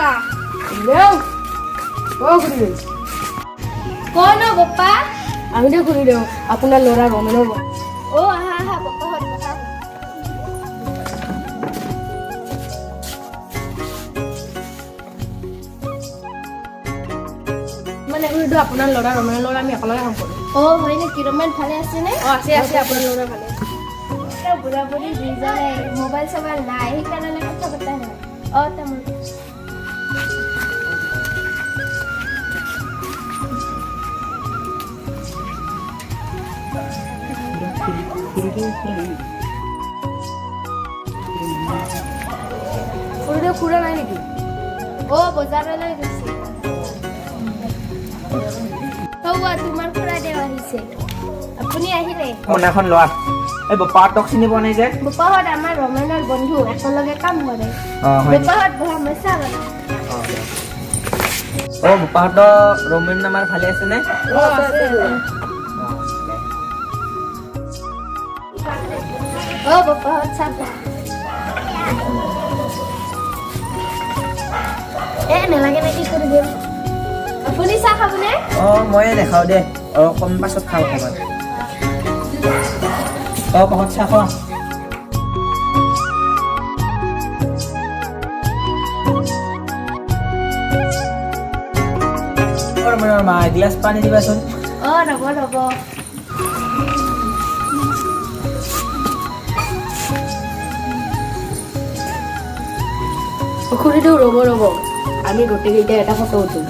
ৰবা কোন বাপ্পা আমি দে খুলি দিওঁ আপোনাৰ ল'ৰা ৰমেনৰ আহা আহা বাপ্পা হত বহা মানে এইটো আপোনাৰ ল'ৰা ৰমেনৰ ল'ৰা আমি একেলগে কাম কৰোঁ হয় নেকি ৰমেন ভালে আছে নে আছে আপোনাৰ ল'ৰা ভালে বুঢ়া বুঢ়ী দুইজনে মোবাইল চবাইল নাই সেইকাৰণে কথা পতা নাই তামোল খুৰা নাই নেকি বজাৰলৈ গৈছে তোমাৰ খুৰা দেও আহিছে আপুনি আহিলে মনাখন লোৱা এই বপ্পাহঁতক চিনি পোৱা নাই যে বপ্পাহঁত আমাৰ ৰমেনৰ বন্ধু একেলগে কাম কৰে বপ্পাহঁত বহা মই চাহ বনাওঁ বপ্পাহঁতৰ ৰমেন আমাৰ ভালে আছে নে বপ্পাহঁত চাহ নেলাগে নেকি কৰি দিম আপুনি চাহ খাবনে ময়ে নেখাওঁ দে অকণ পাছত খাওঁ অকণমান পাছত চাহ খোৱা মা এগিলাচ পানী দিবাচোন ৰ'ব ৰ'ব খুৰীদেউ ৰ'ব আমি গোটেইকেইটা এটা ফটো উঠিম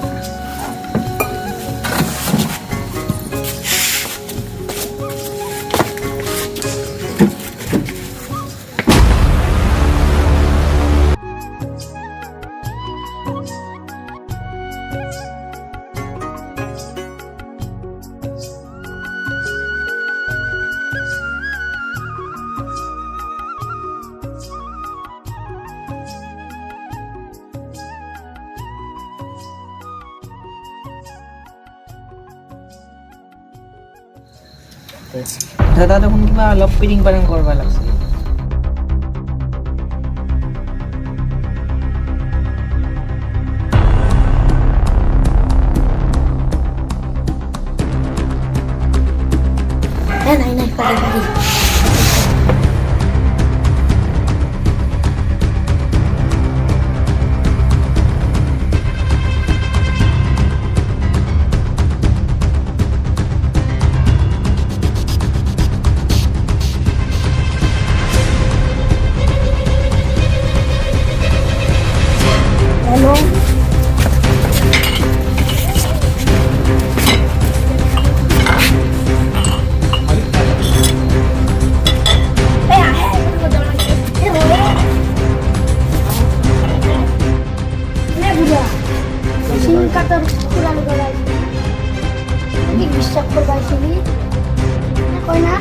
দাদা দেখোন কিবা অলপ পিৰিং পাৰিং কৰিব লাগছে নাই পাৰি বিশ্বাস কৰবাইছিলি কই না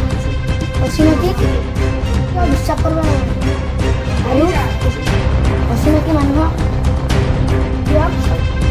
অচিনাকি কিয় বিশ্বাস কৰিব নালাগে আৰু অচিনাকি মানুহক কিয়